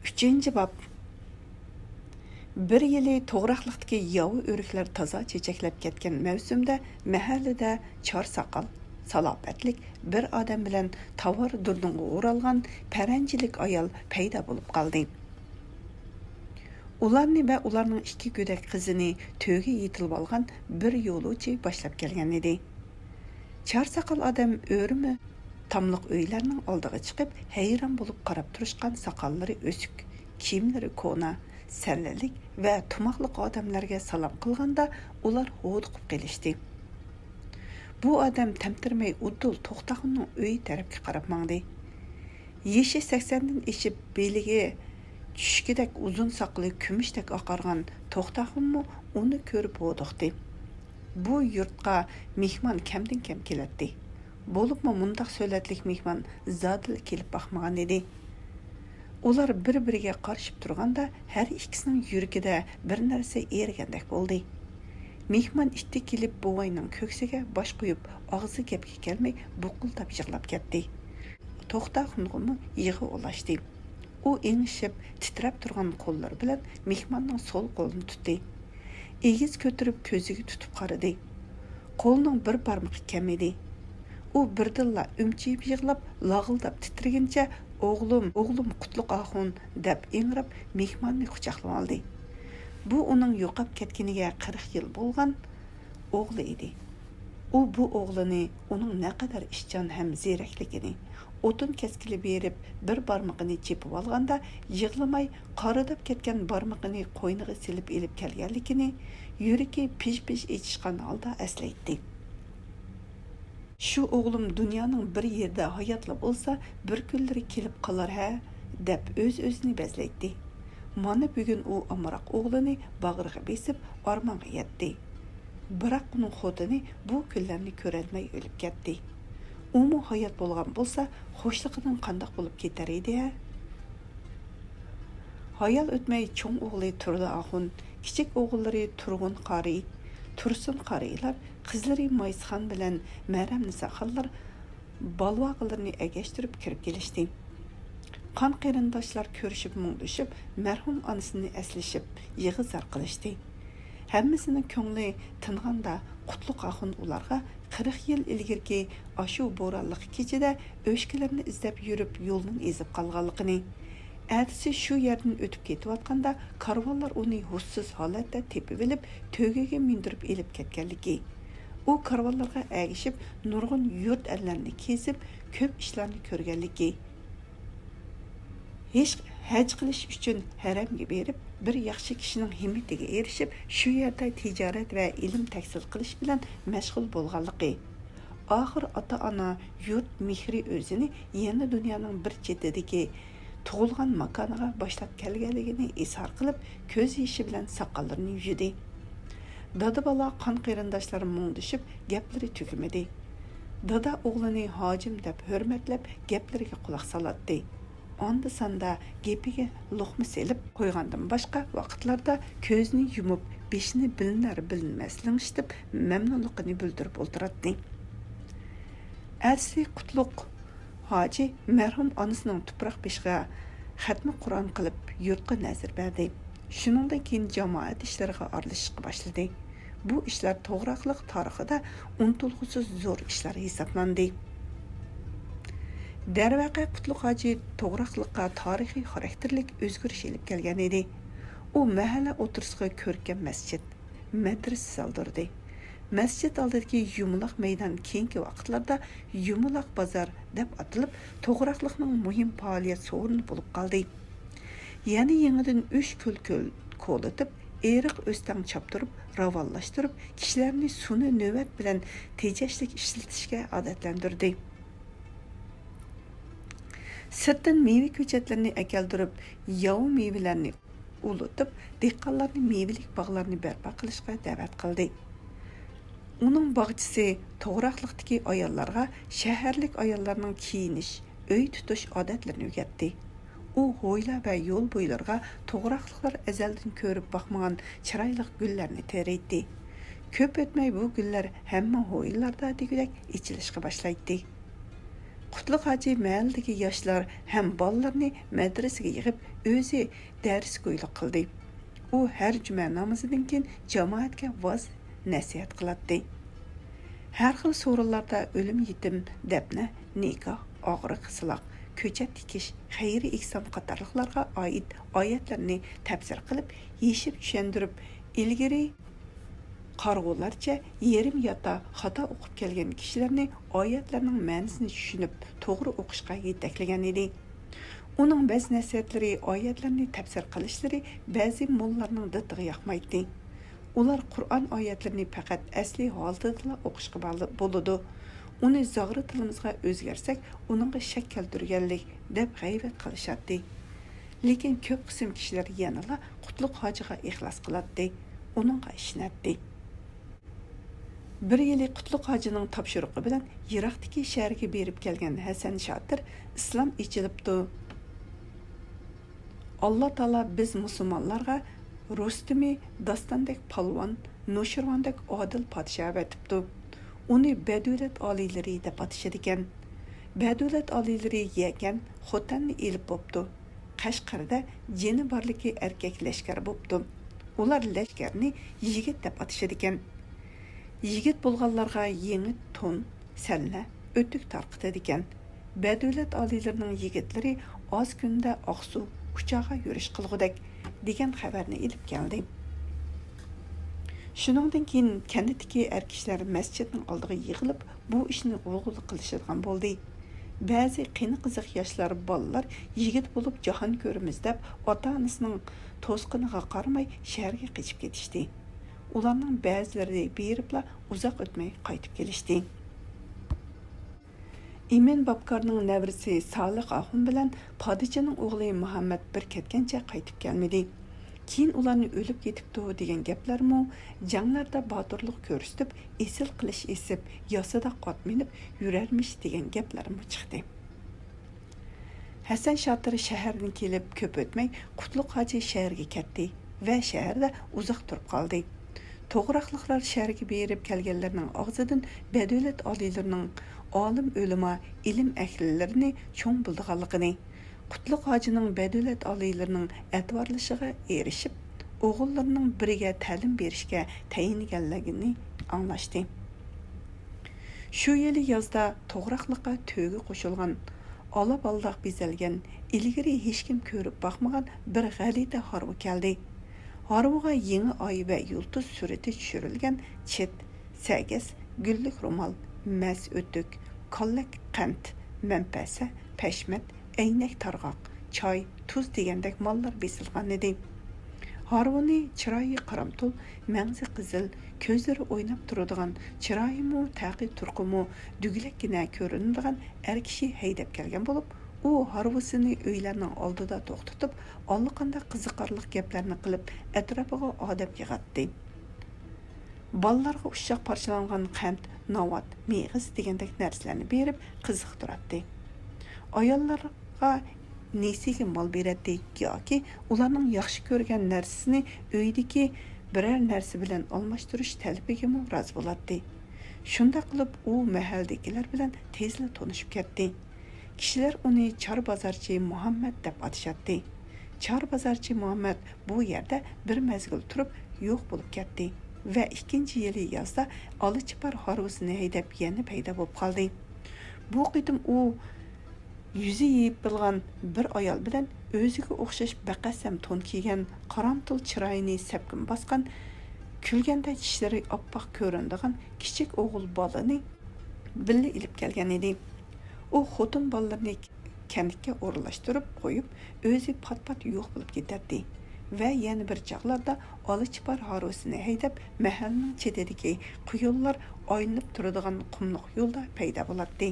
3. bab. Bir yili to'g'raqliqdagi yovi o'riklar toza chechaklanib ketgan mavsumda mahallada chor soqol, salobatlik bir odam bilan tovar durdunga o'ralgan paranjilik ayol paydo bo'lib qoldi. Ularni va ularning ikki go'dak qizini to'yga yetilib olgan bir yo'lovchi boshlab kelgan edi. Chor soqol odam o'rimi tamliq uylarning oldiga chiqib, hayron bo'lib qarab turishgan soqollari o'sik, kiyimlari ko'na, sallalik va tumoqliq odamlarga salom qilganda ular hovdiqib qilishdi. Bu odam tamtirmay uddul to'xtaqunning uyi tarafga qarab mangdi. Yeshi 80dan eshib beliga tushkidak uzun soqli kumushdek oqargan to'xtaqunmi uni ko'rib hovdiqdi. Bu yurtqa mehmon kamdan kam keladi. Bo'libmi mundaq so'latlik mehmon zodil kelib baxmagan edi. Ular bir-biriga qarshib turganda har ikkisining yuragida bir narsa ergandek bo'ldi. Mehmon ishti kelib buvayning ko'ksiga bosh qo'yib, og'zi gapga kelmay buqultab yig'lab ketdi. To'xtaqunmi yig'i ulashdi. U engishib, titrab turgan qo'llari bilan mehmonning so'l qo'lini tutdi. Egiz ko'tarib ko'ziga tutib qaradi. Qo'lning bir barmoqi kam edi. U birdilla umchib yig'lab, lag'ildab titriguncha o'g'lim Qutlug' Axun deb ingrab mehmonni quchoqlab oldi. Bu uning yo'qab ketganiga 40 yil bo'lgan o'g'li edi. U bu o'g'lini uning naqadar ishchan ham zerakligini, o'tin keskili berib bir barmog'ini chepib olganda yig'lamay qoridab ketgan barmog'ini qo'yniga silib elib kelganligini yuragi pish-pish etishgan holda eslaydi. Şu o'g'lim dunyoning bir yerda hayotli bo'lsa, bir kunlari kelib qolar ha, deb o'z-o'zini bezlaydi. Mana bugun u amroq o'g'lini bag'riga besib, ormonga yetdi. Biroq uning xotini bu kunlarni ko'rolmay o'lib ketdi. U mu hayot bo'lgan bo'lsa, xo'shligidan qandoq bo'lib ketar edi? Hayal o'tmay cho'ng o'g'li Turdi Axun, kichik o'g'illari Turg'un qari, Tursun qarilar, qizlari Maysxon bilan Maram Nisaqallar balvoqlarni agashtirib kirib kelishdi. Qon qarindoshlar ko'rishib mung'lashib, marhum onasini eslashib, yig'izar qilishdi. Hammasining ko'ngli tinganda Qutlug' Axun ularga 40 yil ilgirki ashu bo'ronliq kechida o'shkilarni izlab yurib yo'lni ezib qolganligini, Әтісі şu yerden ötüp ketiyotganda karvonlar onu hussiz holatda tepib elib, tögege mindirib elib ketganligi. U karvonlarga ergishib, nurg'un yurt ellarni kezib, ko'p ishlarni ko'rganligi. Hech haj qilish uchun haramga berib, bir yaxshi kishining himmatiga erishib, shu yerda tijorat va ilm tahsil qilish bilan mashg'ul bo'lganligi. Oxir ota-ona yurt mehri o'zini yana dunyoning bir chetidagi tug'ilgan makoniga boshlab kelganligini izhor qilib, ko'z yoshi bilan soqollarini yuvdi. Dada bola qon qarindoshlari mung'dishib, gaplari tugmadi. Dada o'g'lini hojim deb hurmatlab, gaplariga quloq soladi. Onda sanda gapiga luqma selib qo'ygandan boshqa vaqtlarda ko'zini yumib, beshini bilinar bilinmaslingishib, mamnunligini bildirib o'tiradi. Asi Qutlug' Hacı mərhum anasının tuproq beşiğə xətmi Qur'an qılıb yurtqa nəzir berdi. Şunundan keyin cemaat işlərinə aralashishqa başladı. Bu işlər to'g'raqliq tarixida unutulg'usiz zo'r ishlar hisoblanadi. Darvaqa Qutlug' Hacı to'g'raqliqqa tarixiy xarakterlik o'zgarish elib kelgan edi. U mahalla o'tirisiga ko'rkam masjid, madrasa soldirdi. Masjid oldidagi yumaloq maydon keyingi vaqtlarda yumaloq bozor deb atilib, to'g'raqliqning muhim faoliyat so'rini bo'lib qoldi. Yana yangidan 3 ko'l qo'litib, eriq o'stan choptirib, ravonlashtirib, kishilarni suni navbat bilan tejashlik ishlatishga odatlantirdi. Sirtdan meva ko'chatlarini akeldirib, yov mevalarni ulutib, dehqonlarni mevalik bog'larni barpo qilishga da'vat qildi. Uning bog'chisi to'g'raqliqdagi ayollarga shaharlik ayollarning kiyinish, uy tutish odatlarini o'rgatdi. U ho'yla va yo'l bo'ylarga to'g'raqliqlar azaldan ko'rib boqmagan chiroyli gullarni teraydi. Ko'p o'tmay bu gullar hamma ho'ylarda degudek ichilishga boshlaydi. Qutlug' Hoji mahalladagi yoshlar ham bolalarni madrasaga yig'ib, o'zi dars go'ylik qildi. U har juma namozidan keyin jamoatga va'z nasihat qiladi. Har xil so'rinlarda o'lim yetim, dafna, nikoh, og'riq, siloq, ko'chat tikish, xayri ihson qatorliqlarga oid oyatlarni tafsir qilib, yeshib tushuntirib, ilgari qarg'ularcha yerim yota xato o'qib kelgan kishilarni oyatlarning ma'nosini tushunib, to'g'ri o'qishga yetaklagan edi. Uning ba'zi nasihatlari, oyatlarni tafsir qilishlari ba'zi mollalarning ditiga yoqmaydi. Ular Qur'on oyatlarini faqat asli holatida o'qishga bo'ladi. Uni zag'ri tilimizga o'zgarsak, uningga shak keltirganlik deb g'aybat qilishadi. Lekin ko'p qism kishilar yanada Qutlug' Hojiga ixlos qiladi, uningga ishnatdi. Bir yili Qutlug' Hojining topshirig'i bilan Iroqdagi shaharga berib kelgan Hasan Shotir islom ichilibdi. Alloh taolo biz musulmonlarga Rustumi dostondek palvon, Nushirvondek odil podsho etibdi. Uni Badulat oliylari deb atashadi ekan. Badulat oliylari yegan xotanni elib bo'pti. Qashqarda jini borligi erkak lashkar bo'pti. Ular lashkarni yigit deb atashadi ekan. Yigit bo'lganlarga yangi to'n, salla, o'tik tarqitadi ekan. Badulat oliylarining yigitlari oz kunda oqsu, kuchaga yurish qilg'udak degan xabarni ilib keldi. Shuningdan keyin kanitdagi erkaklar masjidning oldiga yig'ilib, bu ishni o'g'il qilishadigan bo'ldi. Ba'zi qini qiziq yoshlar bolalar yigit bo'lib jahon ko'ramiz deb ota-onasining to'sqiniga qaramay shaharga qochib ketishdi. Ularning ba'zilari beribla uzoq o'tmay qaytib kelishdi. Imen Babkarning nevrisi Salih Axun bilan Podichining o'g'li Muhammad bir ketgancha qaytib kelmadi. Keyin ularni o'lib ketibdi degan gaplarmi, janglarda botirlik ko'rsatib, esil qilish esib, yosada qot minib yurarmish degan gaplarmi chiqdi. Hasan Shotir shahardan kelib ko'p o'tmay Qutlug' Hoji shaharga ketdi va shaharda uzoq turib qoldi. To'g'raqliqlar shaharga berib kelganlarning og'zidan Badulat oliylarining olim o'lima, ilm ahlilarini cho'ng bildiganligini, Qutlug' Hojining Badulat oliylarining atvorlishiga erishib, o'g'illarining biriga ta'lim berishga tayinganligini anglashdi. Shu yili yozda to'g'raqliqqa to'yga qo'shilgan, olab-aldoq bezalgan, ilgari hech kim ko'rib boqmagan bir g'alita harva keldi. Harvaga yangi oy va yulduz surati tushirilgan chet, sagas, gullik ro'mol, mas o'tik, kollak qand, manpasa, pashmat, aynak targ'oq, choy, tuz degandek mollar besilgan edi. Harvani chiroyi qaramtul, mangzi qizil, ko'zlari o'ynab turadigan, chiroyimi, taqi turqimi, duglakkina ko'rinadigan er kishi haydab kelgan bo'lib, u harvasini uylarning oldida to'xtatib, allaqanday qiziqarli gaplarni qilib, atrofiga odam yig'atdi. Ballarga ushshaq parchalangan qand, novat, meg'iz degandek narsalarni berib qiziqtiradi. Ayollarga nesiga mol beradi yoki ularning yaxshi ko'rgan narsasini uydagi biror narsa bilan almashtirish talabiga rozi bo'ladi. Shunda qilib u mahaldagilar bilan tezla tanishib ketdi. Kishilar uni Chor bozorchi Muhammad deb atashadi. Chor bozorchi Muhammad bu yerda bir mezgil turib yo'q bo'lib ketdi va ikkinchi yili yozda Olichipar harvasini haydab yana paydo bo'lib qoldi. Bu qitim u yuzi yeyib bilgan bir ayol bilan o'ziga o'xshash baqasam to'n kiygan, qaramtul chiroyini sapkin bosgan, kulganda tishlari oppoq ko'rinadigan kichik o'g'il bolani birga ilib kelgan edi. U xotin bolalarni kandikka o'rlashtirib qo'yib, o'zi pat-pat yo'q bo'lib ketadi va yana bir chaqlarda Olichipar harvasini haydab mahalning chetidagi quyonlar oynib turadigan qumliq yo'lda paydo bo'ladi.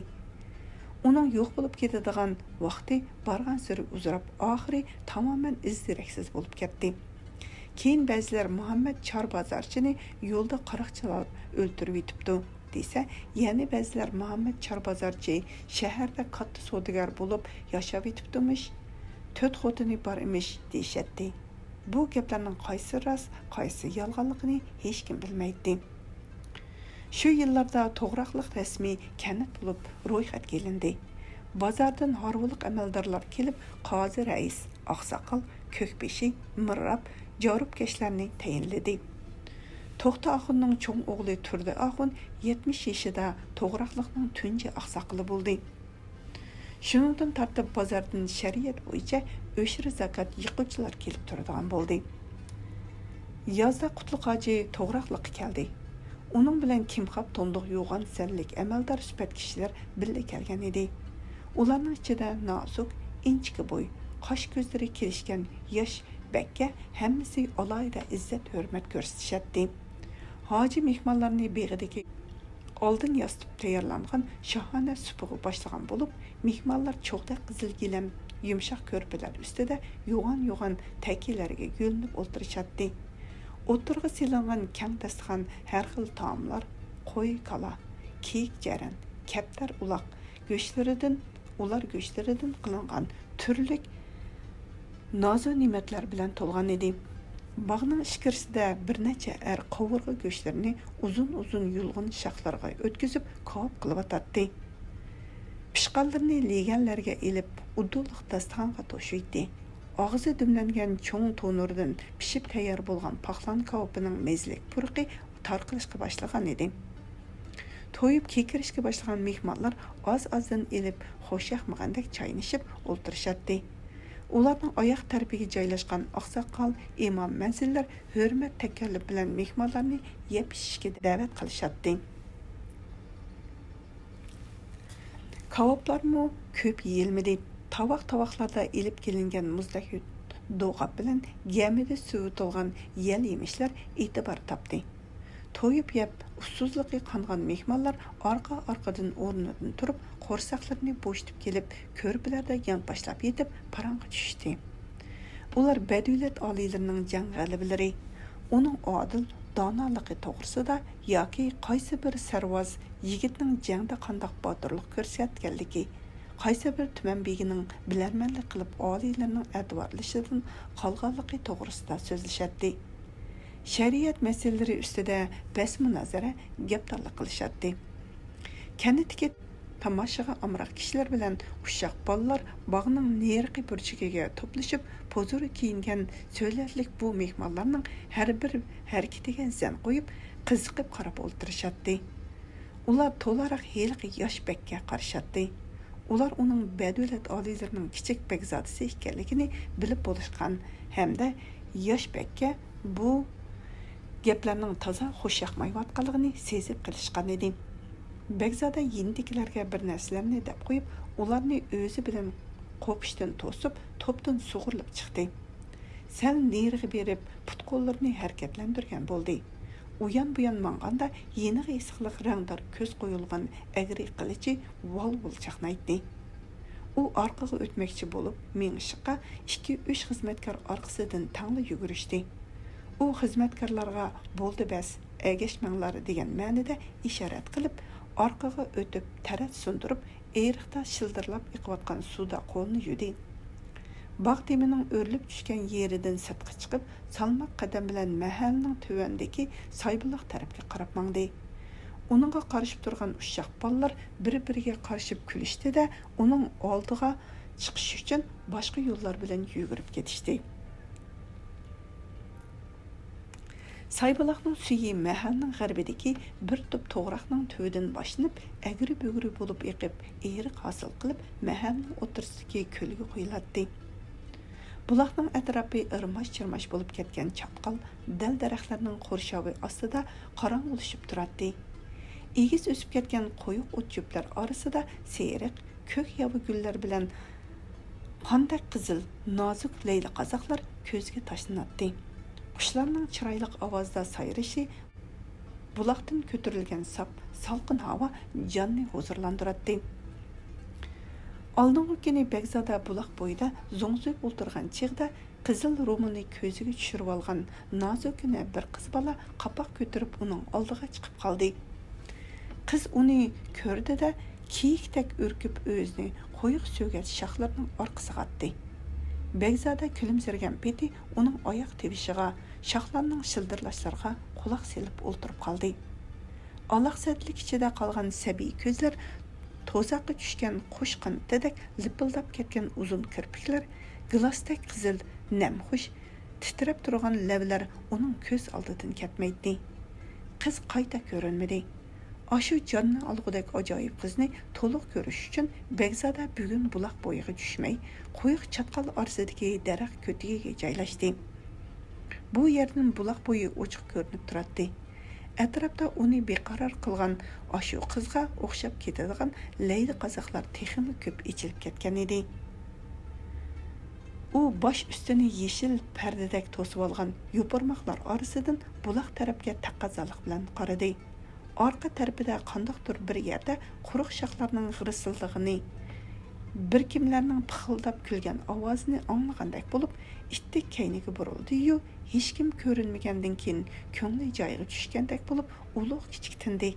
Uning yo'q bo'lib ketadigan vaqti bargan sari uzrab, oxiri tamoman izdiraksiz bo'lib ketdi. Keyin ba'zilar Muhammad Chor bozorchini yo'lda qaroqchilar o'ltirib yetibdi desa, yana ba'zilar Muhammad Chor bozorchi shaharda katta savdogar bo'lib yashab yetibdimish, 4 xotini bor emish deyishadi. Bu gaplarning qaysi rost, qaysi yolg'onligini hech kim bilmaydi. Shu yillarda to'g'raqliq rasmiy kanit bo'lib ro'yxatga olindi. Bozordan harvoliq amaldorlar kelib, qozi rais, oqsoqol, ko'kbeshi, mirrab, jorubkashlarni tayinladi. To'xta Axunning cho'ng o'g'li Turdi Axun 70 yoshida to'g'raqliqning tunji oqsoqoli bo'ldi. Shuningdan tartib bozordan shariat bo'yicha o'shir zakot yiquvchilar kelib turadigan bo'ldi. Yozda Qutlug' hoji to'g'raqliqqa keldi. Uning bilan kimxab to'ndiq yo'g'on sanlik amaldor sifat kishilar birga kelgan edi. Ularning ichida nozik, inchki bo'y, qosh ko'zlari kelishgan yosh bakka hammasi alohida izzat hurmat ko'rsatishadi. Hoji mehmonlarni beg'idagi oldin yostib tayyorlangan shohona supug'i boshlagan bo'lib, mehmonlar cho'g'da qizil gilam, yumshoq ko'rpalar ustida yo'g'on takilarga yo'linib o'tirishadi. O'tirg'i silingan kang dasturxon har xil taomlar, qo'y, kala, kiyik jaran, kaptar uloq ular go'shtlaridan qilingan turli nozu ne'matlar bilan to'lgan edi. Bog'ning ichkarisida bir necha qovurg'a go'shtlarini uzun yulg'un shoxlarga o'tkazib ko'p qilib atadi. Pishqanlarni leganlarga ilib, udduliq dasturxonga to'shiydi. Og'zi dimlangan cho'ng to'nurdan pishib tayyor bo'lgan paxlan kavupining mezlik purqi tarqalishga boshlagan edi. To'yib kekirishga boshlagan mehmonlar oz-ozdan ilib, xo'shaqmagandek chaynashib o'ltirishadi. Ularning oyoq tarafiga joylashgan oqsoqol, imom manzillar hurmat takalluf bilan mehmonlarni yeb ishishga da'vat qilishadi. Kavoblarmi ko'p yeyilmadi. Tavoqlarda ilib kelingan muzdak do'g'ab bilan gamida suvi to'lgan yel yemishlar e'tibor topdi. To'yib yeb, ussuzliqi qangan mehmonlar orqa-orqadan o'rnidan turib, qo'rsaqlarini bo'shtib kelib, ko'rpalarda yonboshlab yetib, parangga tushdi. Ular badavlat oliylarining jang g'alabalari, uning odil donoligi to'g'risida yoki qaysi bir sarvoz yigitning jangda qandoq botirlik ko'rsatganligi, qaysi bir tuman begining bilarmanlik qilib oliylarining advorlishidan qolganligi to'g'risida so'zlashadi. Shariat masalalari ustida bas munozara gapdorlik qilishadi. Kanitga tomoshaga amroq kishilar bilan ushoq bolalar bog'ning neriqi burchigiga to'plashib, pozori kiyingan so'latlik bu mehmonlarning har bir harakatiga zan qo'yib, qiziqib qarab o'ltirishadi. Ular to'laroq heliqi yosh bakka qarashadi. Ular uning badavlat oliylarining kichik begzodisi ekanligini bilib bo'lishgan hamda yosh bakka bu gaplarning toza xushyoqmayotganligini sezib qilishgan edi. Begzoda yindikilarga bir narsalarni deb qo'yib, ularni o'zi bilan qo'pishdan to'sib, to'pdan sug'urilib chiqdi. Sal neriga berib, put-qo'llarini harakatlantirgan bo'ldi. Uyan-buyan manganda yeniga isiqliq rangdor ko'z qo'yilgan agri qilichi vol-vol chaqnaydi. U orqaga o'tmoqchi bo'lib, mengishqa 2-3 xizmatkor orqasidan tangli yugurishdi. U xizmatkorlarga bo'ldi bas, agashmanglar degan ma'noda ishorat qilib, orqaga o'tib, tarat sundirib, eriqda shildirlab iqiyotgan suvda qo'lni yudi. Bog' temining o'rilib tushgan yeridan sirtqa chiqib, salmoq qadam bilan mahalning tuvandagi soybuloq tarafga qarab mangdi. Uningga qarashib turgan ushoq bolalar bir-biriga qarashib kulishdi-da, uning oldiga chiqish uchun boshqa yo'llar bilan yugurib ketishdi. Saybuloqning suyi mahalning g'arbidagi bir tup to'g'raqning tuvidan boshlanib, agri-bugri bo'lib eqib, eriq hosil qilib, mahalning o'rtasidagi ko'lga qo'yiladi. Buloqning atrofi irmosh-chirmosh bo'lib ketgan chapqal dal daraxtlarning qo'rshovi ostida qorong'ulashib turadi. Egiz o'sib ketgan qo'yiq o't-cho'plar orasida seriq, ko'k yovi gullar bilan qandak qizil, nozik layli qozoqlar ko'zga tashlanadi. Qushlarning chiroyli ovozda sayrashi, buloqdan ko'tarilgan salqin havo jonni huzurlantiradi. Oldingi kuni Begzoda buloq bo'yida zo'ngso'yib o'tirgan chig'da qizil rumini ko'ziga tushirib olgan nozukina bir qiz bola qapoq ko'tarib uning oldiga chiqib qoldi. Qiz uni ko'rdi-da, kiyikdek urkib o'zini qo'yiq so'gat shoxlarning orqasiga atdi. Begzoda kulimsirgan peti uning oyoq tevishiga, shoxlarning shildirlashlariga quloq selib o'ltirib qoldi. Alaqsatlik ichida qolgan sabiy ko'zlar to'zaqqa tushgan qush qanotidek lipildab ketgan uzun kirpiklar, glasdek qizil, namxush, titrab turgan lablar uning ko'z oldidan ketmaydi. Qiz qayta ko'rinmadi. Aшу canını alğıdak acayip qizni to'liq ko'rish uchun Begzada bugun buloq bo'yiga tushmay, qo'yiq chatqal orasidagi daraxt ko'tigiga joylashdi. Bu yerdan buloq bo'yi ochiq ko'rinib turadi. Atrofda uni beqaror qilgan aшу qizga o'xshab ketadigan layli qazoqlar texmi ko'p ichilib ketgan edi. U bosh ustini yeshil pardadek to'sib olgan yo'pirmoqlar orasidan buloq tarafga taqozolik bilan qaradi. Arqa tarafida qandoqdir bir yerda quruq shoxlarning g'irisildligini, bir kimlarning pixildab kulgan ovozini anglagandek bo'lib, ittik kayniga burildi-yu, hech kim ko'rinmagandan keyin ko'ngli joyiga tushgandek bo'lib, ulug' kichik tindi.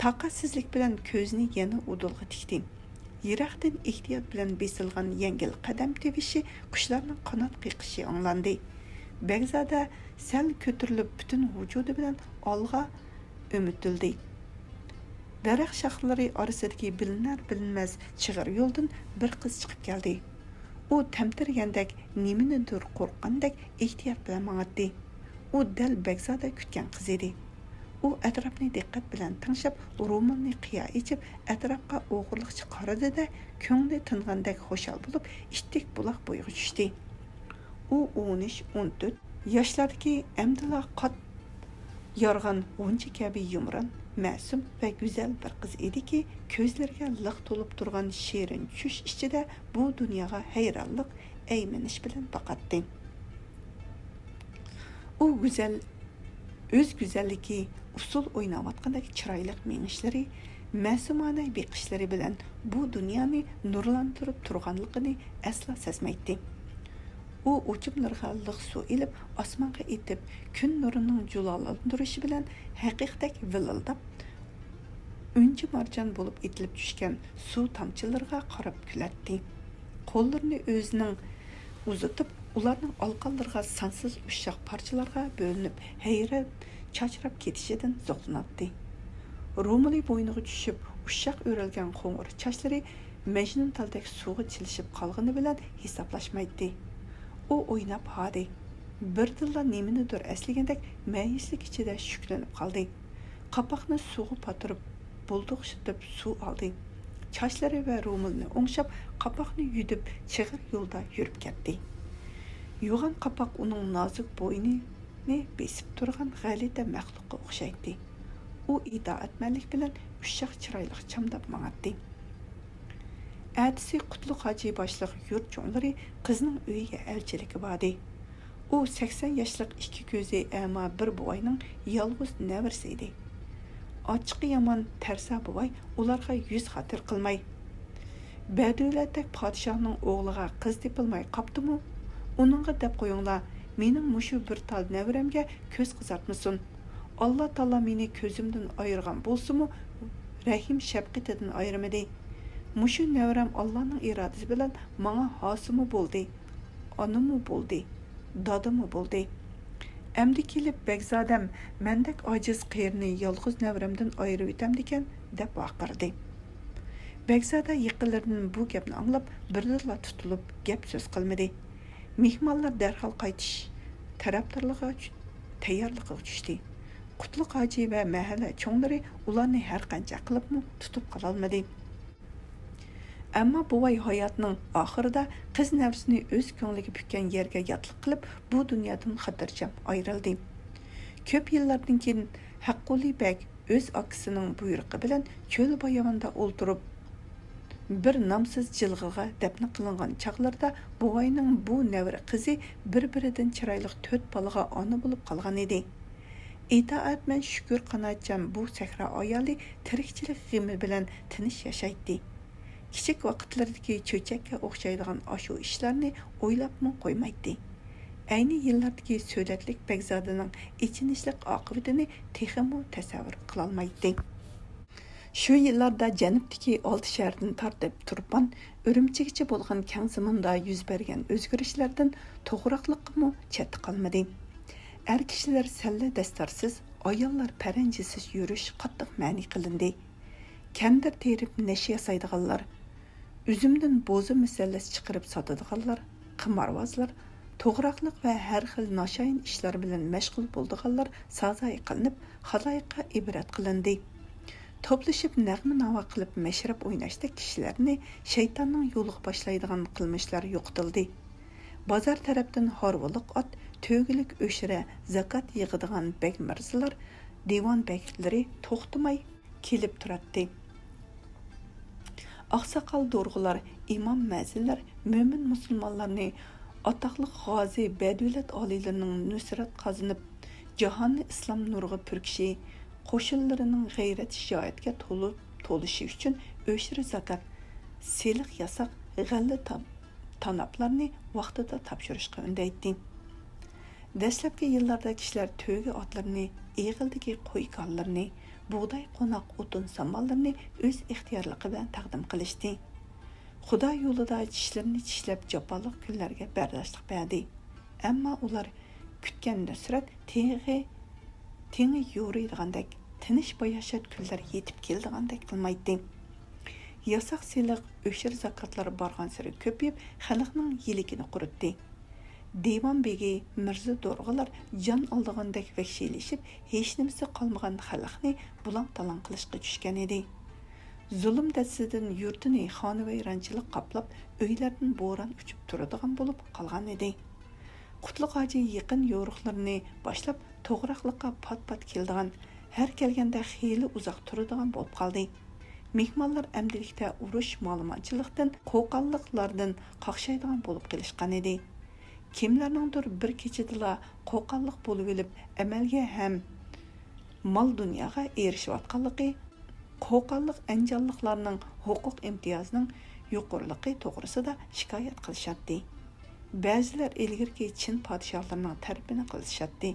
Taqatsizlik bilan ko'zini yana udulga tikdi. Yiroqdan ehtiyot bilan besilgan yengil qadam tevishi, qushlarning qanot qiqishi anglandi. Begzada sal ko'tarilib butun vujudi bilan olg'a ümitildi. Daraxt shoxlari orasidagi bilinar-bilinmas chig'ir yo'ldan bir qiz chiqib keldi. U tamtirgandek, nimanidir qo'rqqandek ehtiyot bilan mang'atdi. U dal Begzada kutgan qiz edi. U atrofni diqqat bilan tinglab, ro'molni qiya ichib, atrofga o'g'irliqcha qaradi-da, ko'ngli tingandek xushal bo'lib, ittik buloq bo'yiga tushdi. U 13-14 yoshlardagi amdila qat yorgan g'uncha kabi yumron, ma'sum va go'zal bir qiz ediki, ko'zlariga liq to'lib turgan shirin tush ichida bu dunyoga hayronlik, aymanish bilan boqatdi. U go'zal o'z go'zalligi usul o'ynayotgandek chiroyli meng'ishlari, ma'sumona beqishlari bilan bu dunyoni nurlantirib turganligini asla sezmaydi. U uçumlarga liq suv ilib, osmonga etib, kun nurining julalantirishi bilan haqiqatdek vilildab, unchi marjon bo'lib etilib tushgan suv tomchilariga qarab kulatdi. Qo'llarini o'zining uzatib, ularning olqonlariga sansiz ushoq parchalarga bo'linib, hayrat chachrab ketishidan zo'qlanadi. Ro'moli bo'yniga tushib, ushoq o'ralgan qo'ng'ir chochlari majnun taldek suvga chilishib qolgani bilan hisoblashmaydi. U o'ynab hadi. Birdilla nimanidir eslagandek mayislik ichida shuklanib qoldi. Qapoqni suvga patirib, bulduqshitib suv oldi. Chochlari va ro'molni o'ngshab, qapoqni yudib, chig'ir yo'lda yurib ketdi. Yo'g'on qapoq uning nozik bo'ynini besib turgan g'alita maxluqqa o'xshaydi. U itoatmanlik bilan ushoq chiroyli chamdab mang'atdi. Әтісі Құтлы Қажи башлық yurt çoğları qızның өйге әлчілігі бады. O 80 yaşlıq iki көзі әма bir buvayның yalğız nəvirsi idi. Açıqı yaman tərsə buvay ularga yüz xatır qılmay. Bədövlətdək padişahның oğluğa qız tepilmay qaptı mı? Onunğa dəb qoyunla, mening muşu bir tal nəvirəmgə көз qızartmısın. Allah Taala meni közümdən ayırgan bolsu mu? Rəhim şəfqetidən ayırmadı. Muşu nevram Allah'ın iradesi bilen bana hasımı buldu, anımı buldu, dadımı buldu. Emdi kelip Begzadem mendek aciz qeyrni yalğız nevramdan ayırıp etem diken dep vaqırdı. Begzada yıqılarının bu gapni anlap birdilla tutulup gap söz qılmadı. Mehmanlar derhal qaytish taraftarlığa tayyorlıqqa tushdi. Qutlu Qaji va mahalla cho'nglari ularni har qancha qilibmi tutib qololmadi. Ammo buvay hayotning oxirida qiz nafsini o'z ko'ngliga bukkan yerga yotliq qilib, bu dunyodan xotirjam ayrildi. Ko'p yillardan keyin Haqquli bek o'z akasining buyrug'i bilan cho'l bayovonda o'ltirib, bir nomsiz jilg'iga dafn qilingan chaqlarda buvayning bu navri qizi bir-biridan chiroyli 4 bolaga ona bo'lib qolgan edi. Itoatman shukr qanotchan bu sahro ayoli tirikchilik g'imi bilan tinish yashaydi. Kichik vaqtlardagi cho'chakka o'xshaydigan ashu ishlarni o'ylabmi qo'ymaydi. Ayni yillardagi so'latlik Begzadaning ichinishlik oqibatini texmo tasavvur qila olmaydi. Shu yillarda janubdagi 6 shahardan tortib Turpan, Urumchigacha bo'lgan keng zamonda yuz bergan o'zgarishlardan to'g'riqliqmi chetda qolmadi. Er kishilar salla dastorsiz, ayollar paranjisiz yurish qattiq ma'ni qilindi. Kendir terip neşe yasaydiganlar, üzümdün bozu müsellesi çıkarıp satıdiganlar, qimorvozlar, to'g'raqliq va har xil noshayin ishlar bilan mashg'ul bo'ldiganlar sazoi qilinib, xaloyiqqa ibrat qilindi. To'plashib nag'ma navo qilib mashrab o'ynashda kishilarni shaytonning yo'liga boshlaydigan qilmishlar yo'qitildi. Bozor tarafdan horvoliq ot, to'gilik o'shira zakot yig'adigan bek mirzalar, devon beklari to'xtamay kelib turadi. Oqsoqol do'rg'ular, imom mazillar, mo'min musulmonlarni ataqlı g'ozi badavlat olilarining nusrat qozonib, jahonni islom nuriga purkishi, qo'shinlarining g'ayrat shijoatga to'lishi uchun o'shri zakot, seliq yasoq, g'alla tanaplarni vaqtida topshirishga undaydi. Dastlabki yillarda kishilar to'yga otlarni, eg'ildagi qo'y konlarni, buğday qo'noq o'tin samollarini o'z ixtiyorligi bilan taqdim qilishdi. Xudo yo'lida tishlarini tishlab jafoliq kunlarga bardoshlik berdi. Ammo ular kutgan nusrat tengi yo'riydigandek, tinish bayashat kunlar yetib keldigandek qilmaydi. Yasoq seliq, o'shir zakotlar borgan sari ko'payib, xalqning yiligini quritdi. Devon begi, mirza do'rg'alar jon oldigandek vahshiylashib, hech nimasi qolmagan xalqni bulang-talang qilishga tushgan edi. Zulm dasidan yurtini xonavayronchilik qoplab, uylardan bo'ron uchib turadigan bo'lib qolgan edi. Qutlug' hoji yaqin yo'riqlarini boshlab, to'g'raqliqqa pat-pat keldigan, har kelganda xeyli uzoq turadigan bo'lib qoldi. Mehmonlar amdilikda urush ma'lumotchilikdan, qo'qonliqlardan qaqshaydigan bo'lib qilishgan edi. Kimlarningdir bir kechadala qo'qonliq bo'lib olib, amalga ham mol dunyoga erishayotganligi, qo'qonliq anjonliqlarning huquq imtiyozining yuqoriligi to'g'risida shikoyat qilishadi. Ba'zilar ilgirki Chin podshohlarining tarifini qilishadi.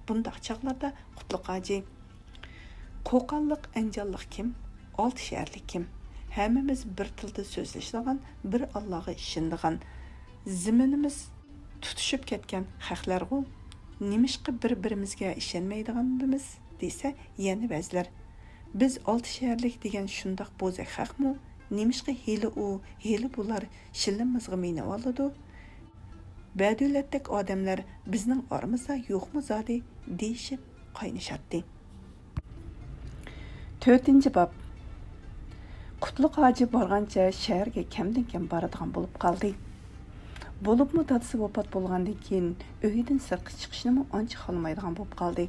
Bundaq chaqlarda Qutlug' hoji qo'qonliq anjonliq kim, olti shaharlik kim? Hammamiz bir tilda so'zlashadigan, bir Allohga ishonadigan, zaminimiz tutishib ketgan xalqlarga nimishqa bir-birimizga ishonmaydiganimiz desa, yana ba'zilar biz olti shaharlik degan shundoq bo'zak xalqmi? Nimishqa heli u, heli bular shillimizga minib oladi? Badavlatdek odamlar bizning oramizda yo'qmi zodi deyishib qaynashadi. 4-bob. Qutlug' hoji borgancha shaharga kamdan-kam boradigan bo'lib qoldi. Bo'libmi dadasi vafot bo'lgandan keyin uydan sirtqa chiqishni ancha xolmaydigan bo'lib qoldi.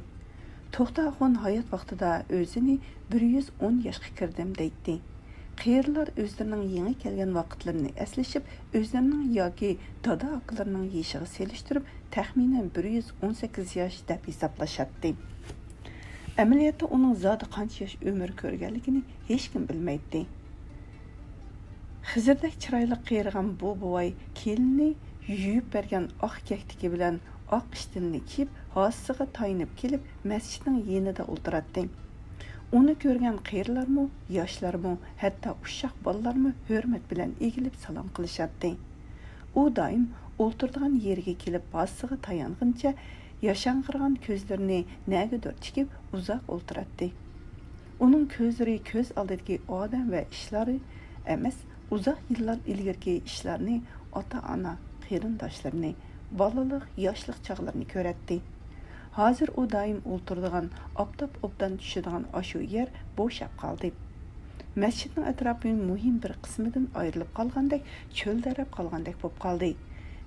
To'xtaxon hayot vaqtida o'zini 110 yoshga kirdim deydi. Qiyirlar o'zlarining yangi kelgan vaqtlarini eslashib, o'zlarining yoki dada aqalarining yoshiga selishtirib, taxminan 118 yosh deb hisoblashadi. Amaliyotda uning zodi qancha yosh umr ko'rganligini hech kim bilmaydi. Xizirdak chiroyli qiyirgan bu buvay kelinni yuyib bergan oq kaktiki bilan oq ishtinni kiyib, hosiga tayinib kelib, masjidning yenida o'tiradi. Uni ko'rgan qiyirlarmi, yoshlarmi, hatto uşaq bolalarmi hurmat bilan egilib salom qilishadi. U doim o'tirgan yeriga kelib, hosiga tayanguncha yashang'irgan ko'zlarini nagadir tikib uzoq o'tiradi. Uning ko'zlari ko'z oldidagi odam va ishlari emas, uzoq yillar ilgirki ishlarni, ota-ona, qarindoshlarini, balalik, yoshlik chog'larini ko'radi. Hozir u doim o'tiradigan, obdan tushadigan ashu yer bo'shab qoldi. Masjidning atrofining muhim bir qismidan ayrilib qolgandek, cho'ldarab qolgandek bo'lib qoldi.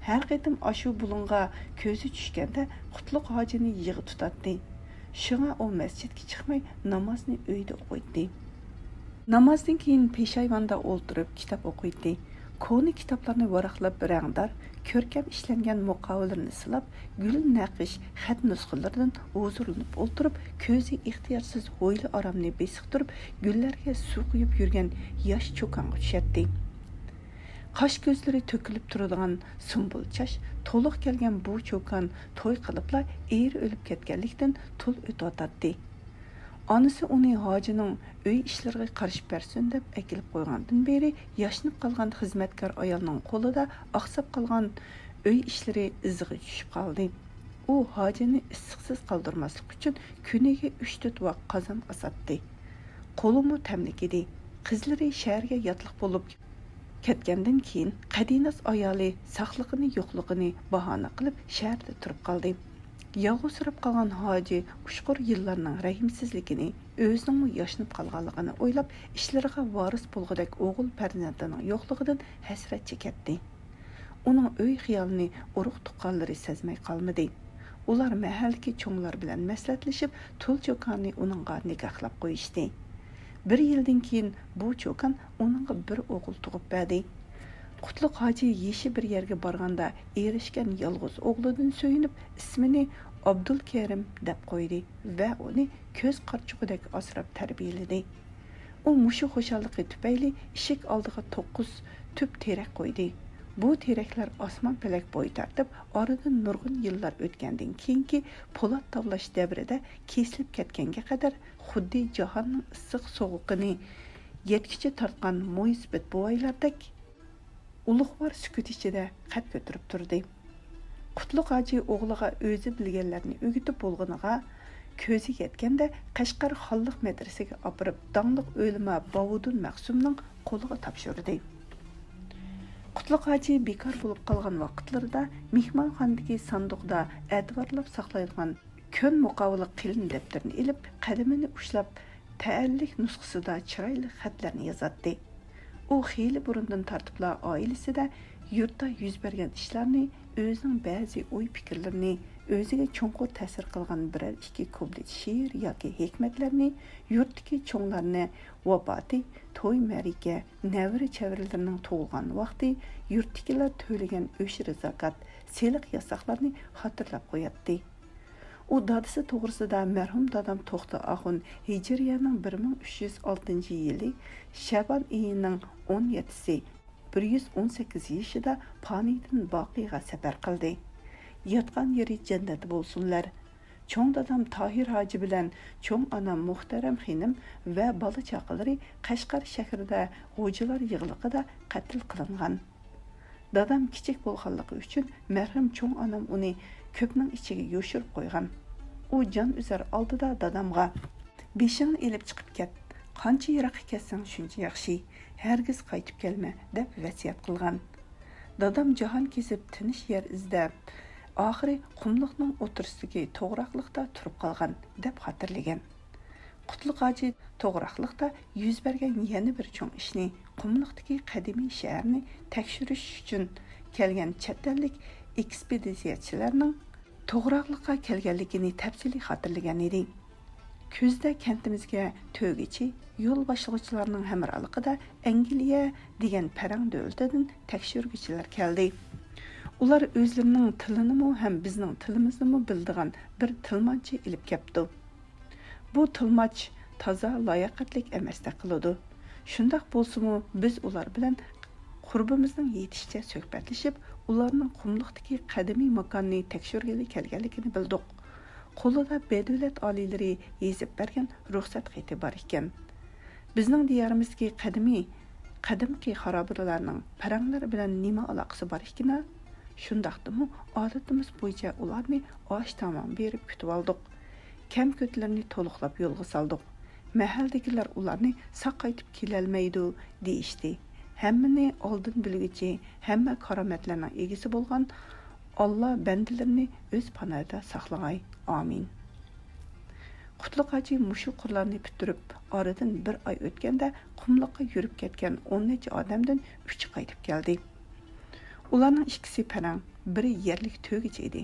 Har qitim ashu bulunga ko'zi tushganda Qutlug' hojini yig'i tutadi. Shunga u masjidga chiqmay namozni uyda o'qiydi. Namozdan keyin peshayvonda o'ltirib kitob o'qiydi. Koni kitoblarni varaqlab rangdor, ko'rkam ishlangan muqovalarni silab, gul naqish xat nusxalaridan huzurlanib o'tirib, ko'zi ixtiyorsiz ho'yli oromni besiqtirib, gullarga suv quyib yurgan yosh cho'konga tushadi. Qash ko'zlari to'kilib turadigan sumbulchash, to'liq kelgan bu cho'kon to'y qilibla eri o'lib ketganlikdan tul o'tadi. Anısı uni hojining uy ishlariga qarshi bersin deb akilib qo'ygandan beri yashnib qolgan xizmatkor ayolning qo'lida oqsab qolgan uy ishlari iziga tushib qoldi. U hojini issiqsiz qoldirmaslik uchun kuniga 3-4 vaqt qozon asatdi. Qo'limi tamlik edi. Qizlari shaharga yotliq bo'lib ketgandan keyin Qadinas ayoli saqlig'ini yo'qlig'ini bahona qilib shaharda turib qoldi. Yolg'izsirab qolgan hoji ushqur yillarning rahimsizligini, o'zining yashnab qolganligini o'ylab, ishlariga voris bo'lg'idek o'g'il farzandining yo'qligidan hasrat chekatdi. Uning uy xiyolini urug' tuqqanlari sezmay qolmadi. Ular mahallaki cho'nglar bilan maslahatlashib, tul cho'konni uningga nikohlab qo'yishdi. Bir yildan keyin bu cho'kan uningga bir o'g'il tug'ib berdi. Qutlug' hoji yeshi bir yerga borganda erishgan yolg'iz o'g'lidan so'yinib, ismini Abdulkarim deb qo'ydi va uni ko'z qarchug'idek asrab tarbiyaladi. U mushu xushalliqi tufayli eshik oldiga 9 tüp terak qo'ydi. Bu teraklar osmon palak bo'yi tortib, oradan nurg'un yillar o'tgandan keyingi po'lat tavlash davrida kesilib ketganga qadar xuddi jahonning issiq sovuqini yetkicha tortgan mo'ysbit buvaylardek ulug'vor sukut ichida qad ko'tarib turdi. Qutlug' hoji o'g'liga o'zi bilganlarni o'gitib bo'lg'iniga ko'zi yetganda Qashqar xonliq madrasasiga opirib, dangliq o'lima Bovudun Maqsumning qo'liga topshirdi. Qutlug' hoji bekor bo'lib qolgan vaqtlarida mehmonxonadagi sandiqda advorlab saqlaydigan ko'n muqovliq qilin daftarini ilib, qalamini ushlab, ta'alliq nusxasida chiroyli xatlarni yozatdi. U xeyli burundan tartiblar oilasida yurtda yuz bergan ishlarni, o'zining ba'zi o'y fikrlarini, o'ziga cho'nqur ta'sir qilgan biror ikki kublit she'r yoki hikmatlarni, yurtdagi cho'nglarni vafoti, to'y marika, navri chavrilarning tug'ilgan vaqti, yurtdagilar to'lagan o'shir zakat, seliq yasoqlarni xotirlab qo'yatdi. U dadisi to'g'risida marhum dadam To'xta Axun Hijriyaning 1306-yili Shabon oyining 17-si 118 yoshida Paniydan Boqiga safar qildi. Yotgan yeri jannat bo'lsinlar. Cho'ng dadam Tahir hoji bilan cho'ng onam Muhtaram xinim va bola chaqalari Qashqar shahrida g'o'jilar yig'liqida qatl qilingan. Dadam kichik bo'lganligi uchun marhum cho'ng onam uni ko'pning ichiga yo'shirib qo'ygan. U jon uzar oldida dadamga "Beshingni elib chiqib ket. Qancha yiroqqa ketsang shuncha yaxshi. Hargiz qaytib kelma" deb vasiyat qilgan. Dadam jahon kesib tinish yer izlab, oxiri qumliqning o'tirsidagi to'g'raqliqda turib qolgan deb xotirlagan. Qutlug' hoji to'g'raqliqda yuz bergan yana bir cho'ng ishni, qumliqdagi qadimiy shaharni tekshirish uchun kelgan chet ellik ekspeditsiyachilarning to'g'raqliqqa kelganligini tafsiliy xotirlagan edi. Kuzda kentimizga to'gichi yo'l boshlovchilarning hamrohligida Angliya degan parang davlatidan tekshiruvchilar keldi. Ular o'zlarining tilini ham bizning tilimizni bildigan bir tilmonchi ilib kelibdi. Bu tilmoch toza layoqatlik emasda qiladi. Shundoq bo'lsa-mu, biz ular bilan qurbimizning yetishicha suhbatlashib, ularning qumliqdagi qadimiy makonni tekshirgani kelganligini bildik. Qo'lida bedavlat oliylari yezib bergan ruxsat xati bor ekan. Bizning diyorimizdagi qadimki xarobalarning paranglar bilan nima aloqasi bor ekan? Shundaqdimi, odatimiz bo'yicha ularni osh tamom berib kutib oldik. Kam-ko'tlarni to'liqlab yo'lga soldik. Mahaldagilar ularni saq qaytib kelolmaydi deyishdi. Hammani oldin bilguchi, hamma karomatlarning egisi bo'lgan Allah bandilarini o'z panada saqlag'ay. Amin. Qutlug' hoji mushu qurlarni bitirib, oradan bir oy o'tganda qumliqqa yurib ketgan 10 necha odamdan 3 qaytib keldi. Ularning ikkisi parang, biri yerlik to'gichi edi.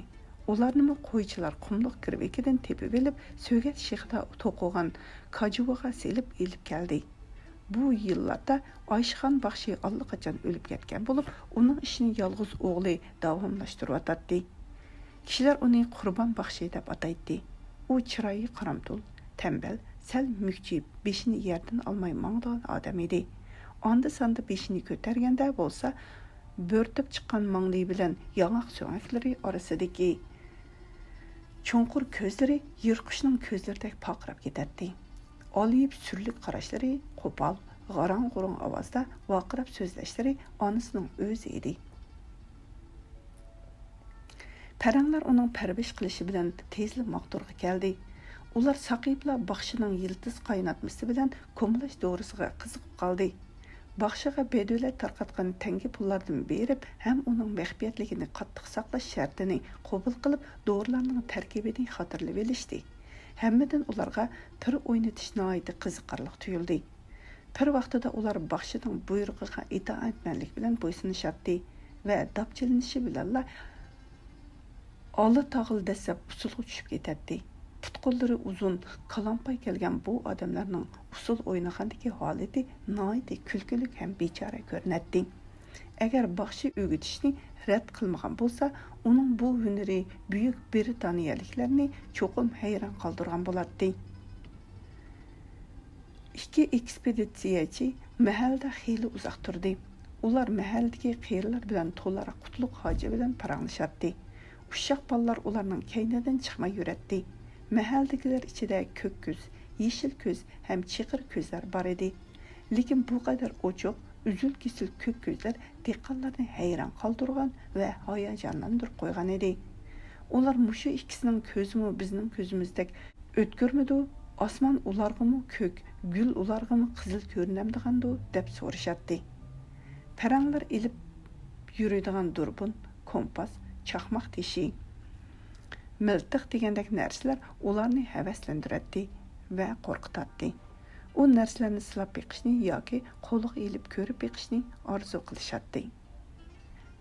Ularni qo'ychilar qumliq kirvekidan tepib olib, So'gat shehida to'qigan kajuvaga selib elib keldi. Bu yillarda Oyshaxon baxshi allaqachon o'lib ketgan bo'lib, uning ishini yolg'iz o'g'li davomlashtirayotdi. Kishilar uni Qurbon baxshi deb ataydi. U chiroyi qaramtul, tembel, sal mukchib, beshini yerdan olmay mang'dan odam edi. Onda-sonda beshini ko'targanda bo'lsa, bo'rtib chiqqan mangli bilan yong'oq so'ngaklari orasidagi cho'nqur ko'zlari yirtqichning ko'zlaridek paqirab ketadi. Oliyib surlik qarashlari, qo'pol, g'arang-g'urung ovozda vaqirab so'zlashlari onasining o'zi edi. Paranglar uning parvish qilishi bilan tezlik maqturga keldi. Ular saqiyipla baxshining yildiz qaynatmasi bilan ko'mlash dorisiga qiziqib qoldi. Baxshiga bedavlat tarqatgan tangi pullardan berib, ham uning maxfiyatligini qattiq saqlash shartini qabul qilib, dorilarning tarkibini xotirlab olishdi. Hammadan ularga pir o'ynatish nihoyatda qiziqarli tuyuldi. Pir vaqtida ular baxshining buyrug'iga itoatmanlik bilan bo'ysunishardi va dapchilinishi bilanla olli tog'il desa usulga tushib ketadi. Putqo'llari uzun, kalampay kelgan bu odamlarning usul o'ynagandagi holati nihoyatda kulgili ham bechora ko'rinadi. Agar baxshi o'gitishni rad qilmagan bo'lsa, uning bu hunari buyuk Britaniyaliklarni cho'qim hayron qoldirgan bo'ladi. İki ekspeditsiyachi mahallada xeyli uzoq turdi. Ular mahalladagi qiyirlar bilan to'lara qutlug' hoji bilan paranglashadi. Uşaq ballar ularning kaynidan chiqmay yuradi. Mahalladagilar ichida ko'k ko'z, yeshil ko'z ham chiqir ko'zlar bor edi. Lekin bu qadar ochiq, uzul-kesil ko'k ko'zlar dehqonlarni hayron qoldirgan va hayajonlantirib qo'ygan edi. Ular mushu ikkisining ko'zimi bizning ko'zimizdek o'tkirmidi? Osmon ularg'imi ko'k, gul ularg'imi qizil ko'rinamdigandi deb so'rashadi. Paranglar ilib yuradigan durbun, kompas, chaqmoq teshi, miltiq degandek narsalar ularni havaslantiradi va qo'rqitadi. U narsalarni silab beqishni yoki qo'liga ilib ko'rib beqishni orzu qilishadi.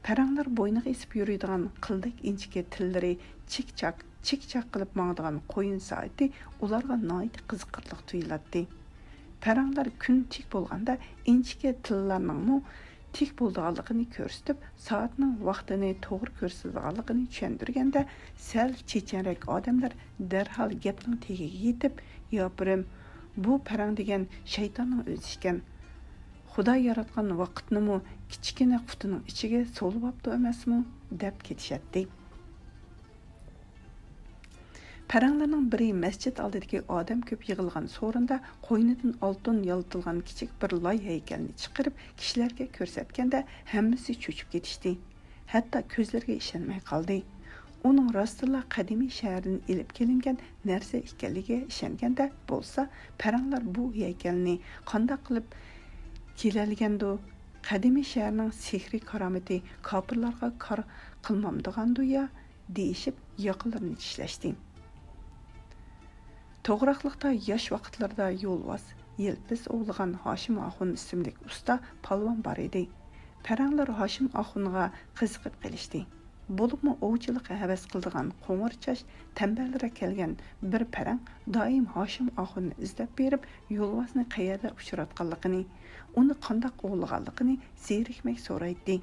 Paranglar bo'yniga esib yuradigan qildik inchika tillari chik-chak qilib mangdigan qo'yin soati ularga nihoyat qiziqarli tuyuladi. Paranglar kun tik bo'lganda inchika tillarning tik bo'lganligini ko'rsatib, soatning vaqtini to'g'ri ko'rsatganligini tushuntirganda, sal chechanrak odamlar darhol gapning tagiga yetib, "Yopirim, bu parang degan shaytonning o'zi ekan. Xudo yaratgan vaqtni kichkina qutining ichiga solib olibdi emasmi?" deb ketishadi. Paranglarning biri masjid oldidagi odam ko'p yig'ilgan so'rinda qo'ynidan oltin yaltilgan kichik bir loy haykalni chiqarib kishilarga ko'rsatganda hammasi cho'chib ketishdi. Hatto ko'zlariga ishonmay qoldi. Uning rostila qadimiy shahardan ilib kelingan narsa ekanligiga ishonganda bo'lsa, paranglar bu haykalni qanday qilib kelolgandi? Qadimiy shaharning sehri karomati kofirlarga kor qilmamdigandi ya deyishib yoqalarini tishlashdi. To'g'raqliqda yosh vaqtlarda yo'lvoz, yelpiz o'g'ligan Hoshim Axun ismli usta palvon bor edi. Paranglar Hoshim Axunga qiziqib qilishdi. Bo'libmi ovchilikqa havas qildigan qo'ng'irchash tamballara kelgan bir parang doim Hoshim Axunni izlab berib, yo'lvozni qayerda uchratganligini, uni qanday o'g'ilganligini zerikmay so'raydi.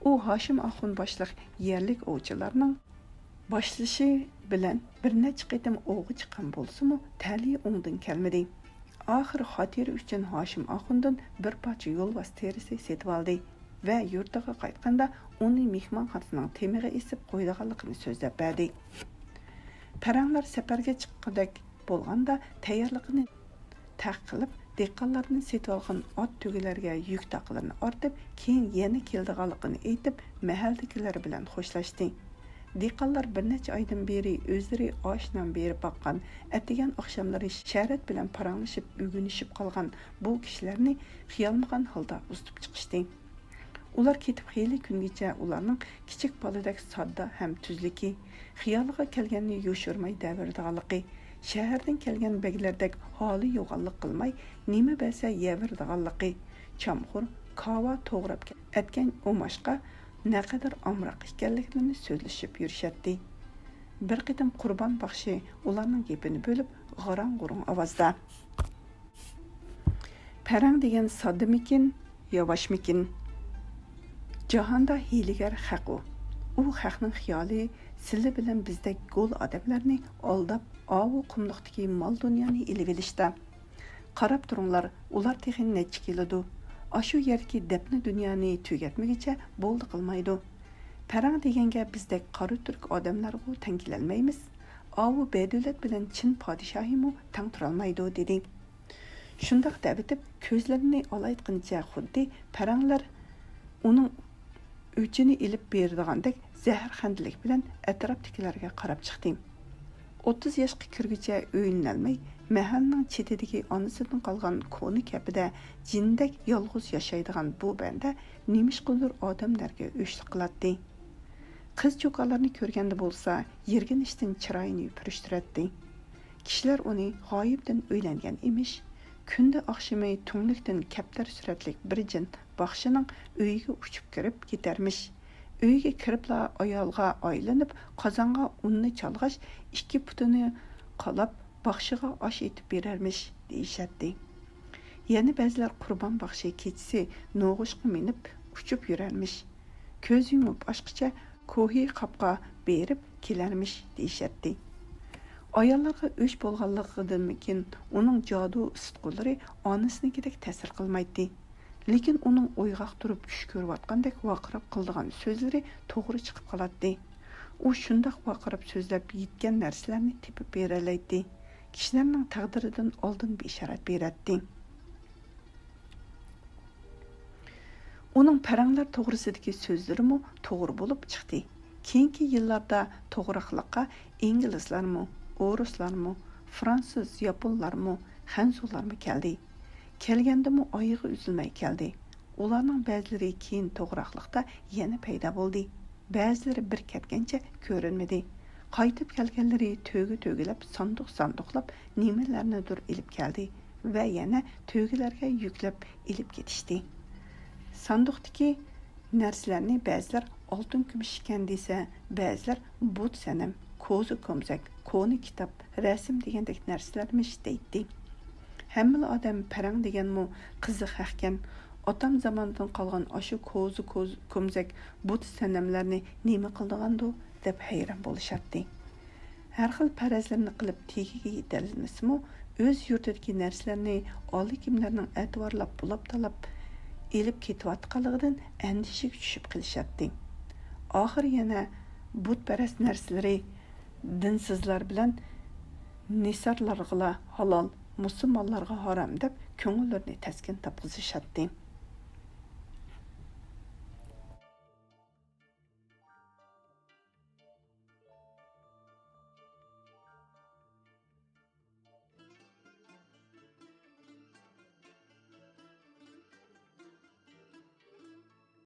U Hoshim Axun boshliq yerlik ovchilarning boshlashi bilan bir necha qitim o'g'i chiqqan bo'lsa-mu, tali o'ngdan kelmadi. Oxiri xotiri uchun Hoshim Axundan bir parcha yo'lvoz terisi setib oldi va yurtiga qaytganda uni mehmonxonasining temiga esib qo'yganligini so'zlab berdi. Paranglar safarga chiqqandak bo'lganda tayyorligini taqilib, dehqonlarni setib olgan ot tugilarga yuk taqlarini ortib, keyin yana keldiganligini aytib, mahaldagilar bilan xo'shlashdi. Dehqonlar bir necha oydan beri o'zlari oshdan berib boqqan, atigan oqshomlari sharat bilan paranglashib, ugunishib qolgan bu kishilarni xiyolmagan holda uzitib chiqishdi. Ular ketib xeyli kungacha ularning kichik boladak sodda ham tuzligi, xiyoliga kelganni yo'shirmay davirdiganligi, shahardan kelgan beglardek holi yo'g'onlik qilmay, nima bo'lsa yevirdiganligi, chamxur, kava to'g'rab atgan o'mashqa naqadar amroq ekanliklarini so'zlashib yurishadi. Bir qitim Qurbon baxshi ularning gapini bo'lib, g'arang-g'urung ovozda: "Parang degan soddimikin, yovashmikin? Jahonda hiylagar haq u. U haqning xiyoli sizlar bilan bizdek go'l odamlarni aldab, ovu qumliqdagi mol dunyoni ilib olishda. Qarab turinglar, ular texin necha keladi. Ashu yerki depni dunyoni tugatmaguncha bo'ldi qilmaydi. Parang deganga bizdek qari turk odamlarga teng kelolmaymiz. Avu bedavlat bilan chin podshohimu teng turolmaydi" dedi. Shundoq deb ko'zlarini olaytqincha xuddi paranglar uning o'chini ilib berdigandek zaharxandlik bilan atrofdagilarga qarab chiqdi. 30 yoshga kirguncha o'yinolmay, mahalning chetidagi onasidan qolgan koni kapida jindek yolg'iz yashaydigan bu banda nemishqildir odamlarga o'shlik qiladi. Qiz cho'qalarni ko'rganda bo'lsa, yerginishdan chiroyini purishtiradi. Kishilar uni g'oyibdan o'ylangan emish. Kunda oqshimi tunglikdan kaptar suratlik bir jin baxshining uyiga uchib kirib ketarmish. Uyga kiribla ayolga aylanib, qozonga unni chalg'ash, ikki putini qalab baxshiga osh etib berarmish deyishadi. Yana ba'zilar Qurbon baxshi kechisi no'g'ushqa minib uchib yurarmish. Ko'z yumib ochqicha ko'hi qapqa berib kelarmish deyishadi. Ayollarga o'sh bo'lganligidan keyin uning jodu istqo'llari onasinikidek ta'sir qilmaydi. Lekin uning o'yg'oq turib tush ko'rayotgandek vaqirab qildigan so'zlari to'g'ri chiqib qoladi. U shundoq vaqirab so'zlab yetgan narsalarni tepib beralaydi. Kishilarning taqdiridan oldin bishorat beradi. Uning paranglar to'g'risidagi so'zlari to'g'ri bo'lib chiqdi. Keyingi yillarda to'g'riqliqqa inglizlarmi, o'ruslarmi, fransuz, yaponlarmi, xanzurlarmi keldi. Kelgandimi oyog'i uzilmay keldi. Ularning ba'zilari keyin to'g'riqliqda yana paydo bo'ldi. Ba'zilari bir ketgancha ko'rinmadi. Qaytib kelganlari to'g'ilab, sanduqlab nimalarnidir ilib keldi va yana to'gilarga yuklab ilib ketishdi. Sanduqdagi narsalarni ba'zilar oltin kumush ekan desa, ba'zilar but sanam, ko'zi ko'mzak, koni kitob, rasm degandek narsalarmish deydi. Hamma odam parang deganmi qiziq ekan. Otam zamonidan qolgan ashu ko'zi ko'mzak, but sanamlarni nima qildigandu deb hayron bo'lishadi. Har xil farazlarni qilib tegiga yetalmasmi, o'z yurtidagi narsalarni oli kimlarning e'tiborlab bulab-talab elib ketayotganligidan andishiga tushib qilishadi. Oxir yana butparast narsalari dinsizlar bilan nisarlarga halol, musulmonlarga harom deb ko'ngillarni taskin topqizishadi.